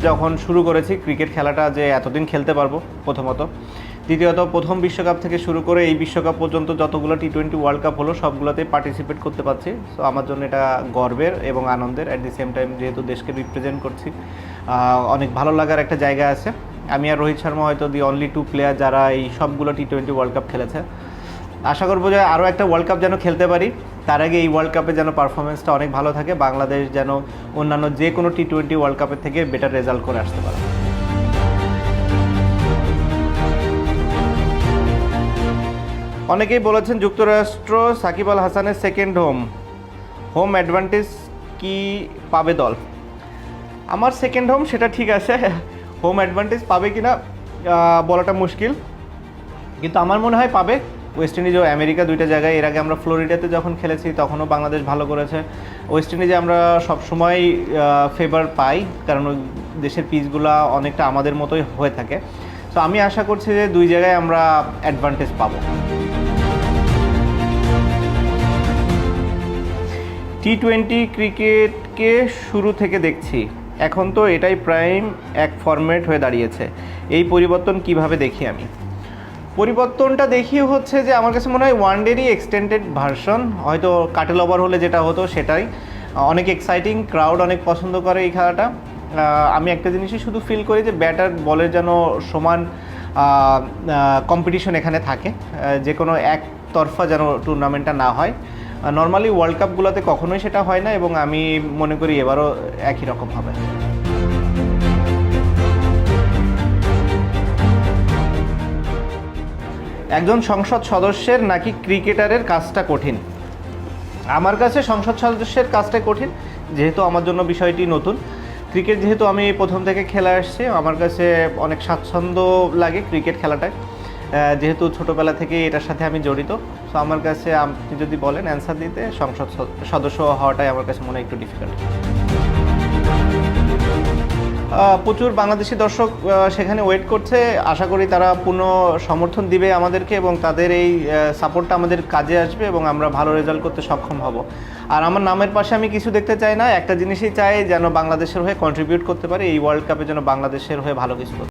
যখন শুরু করেছি ক্রিকেট খেলাটা যে এতদিন খেলতে পারবো প্রথমত, দ্বিতীয়ত প্রথম বিশ্বকাপ থেকে শুরু করে এই বিশ্বকাপ পর্যন্ত যতগুলো T20 ওয়ার্ল্ড কাপ হলো সবগুলোতেই পার্টিসিপেট করতে পারছি। সো আমার জন্য এটা গর্বের এবং আনন্দের। অ্যাট দি সেম টাইম যেহেতু দেশকে রিপ্রেজেন্ট করছি, অনেক ভালো লাগার একটা জায়গা আছে। আমি আর রোহিত শর্মা হয়তো দি অনলি 2 প্লেয়ার যারা এই সবগুলো T20 ওয়ার্ল্ড কাপ খেলেছে। আশা করবো যে আরও একটা ওয়ার্ল্ড কাপ যেন খেলতে পারি, তার আগে এই ওয়ার্ল্ড কাপে যেন পারফরমেন্সটা অনেক ভালো থাকে, বাংলাদেশ যেন অন্যান্য যে কোনো T20 ওয়ার্ল্ড কাপের থেকে বেটার রেজাল্ট করে আসতে পারে। অনেকেই বলেছেন যুক্তরাষ্ট্র সাকিব আল হাসানের সেকেন্ড হোম অ্যাডভান্টেজ কি পাবে দল? আমার সেকেন্ড হোম সেটা ঠিক আছে, হোম অ্যাডভান্টেজ পাবে কি না বলাটা মুশকিল, কিন্তু আমার মনে হয় পাবে। ওয়েস্ট ইন্ডিজ ও আমেরিকা দুইটা জায়গায়, এর আগে আমরা ফ্লোরিডাতে যখন খেলেছি তখনও বাংলাদেশ ভালো করেছে। ওয়েস্ট ইন্ডিজে আমরা সবসময় ফেভার পাই, কারণ ওই দেশের পিচগুলো অনেকটা আমাদের মতোই হয়ে থাকে। তো আমি আশা করছি যে দুই জায়গায় আমরা অ্যাডভান্টেজ পাবো। T20 ক্রিকেটকে শুরু থেকে দেখছি, এখন তো এটাই প্রাইম এক ফরম্যাট হয়ে দাঁড়িয়েছে। এই পরিবর্তন কিভাবে দেখি আমি? পরিবর্তনটা দেখিয়ে হচ্ছে যে আমার কাছে মনে হয় ওয়ানডেরই এক্সটেন্ডেড ভার্সন, হয়তো কাটেল ওভার হলে যেটা হতো সেটাই। অনেক এক্সাইটিং, ক্রাউড অনেক পছন্দ করে এই খেলাটা। আমি একটা জিনিসই শুধু ফিল করি যে ব্যাটার বলের যেন সমান কম্পিটিশন এখানে থাকে, যে কোনো একতরফা যেন টুর্নামেন্টটা না হয়। নর্মালি ওয়ার্ল্ড কাপগুলোতে কখনোই সেটা হয় না, এবং আমি মনে করি এবারও একই রকম হবে। একজন সংসদ সদস্যের নাকি ক্রিকেটারের কাজটা কঠিন? আমার কাছে সংসদ সদস্যের কাজটাই কঠিন, যেহেতু আমার জন্য বিষয়টি নতুন। ক্রিকেট যেহেতু আমি প্রথম থেকে খেলে আসছি, আমার কাছে অনেক স্বাচ্ছন্দ্য লাগে ক্রিকেট খেলাটায়, যেহেতু ছোটোবেলা থেকেই এটার সাথে আমি জড়িত। সো আমার কাছে আপনি যদি বলেন অ্যান্সার দিতে, সংসদ সদস্য হওয়াটাই আমার কাছে মনে হয় একটু ডিফিকাল্ট। প্রচুর বাংলাদেশি দর্শক সেখানে ওয়েট করছে, আশা করি তারা পূর্ণ সমর্থন দিবে আমাদেরকে, এবং তাদের এই সাপোর্টটা আমাদের কাজে আসবে এবং আমরা ভালো রেজাল্ট করতে সক্ষম হব। আর আমার নামের পাশে আমি কিছু দেখতে চাই না, একটা জিনিসই চাই, যেন বাংলাদেশের হয়ে কন্ট্রিবিউট করতে পারে, এই ওয়ার্ল্ড কাপে যেন বাংলাদেশের হয়ে ভালো কিছু করতে।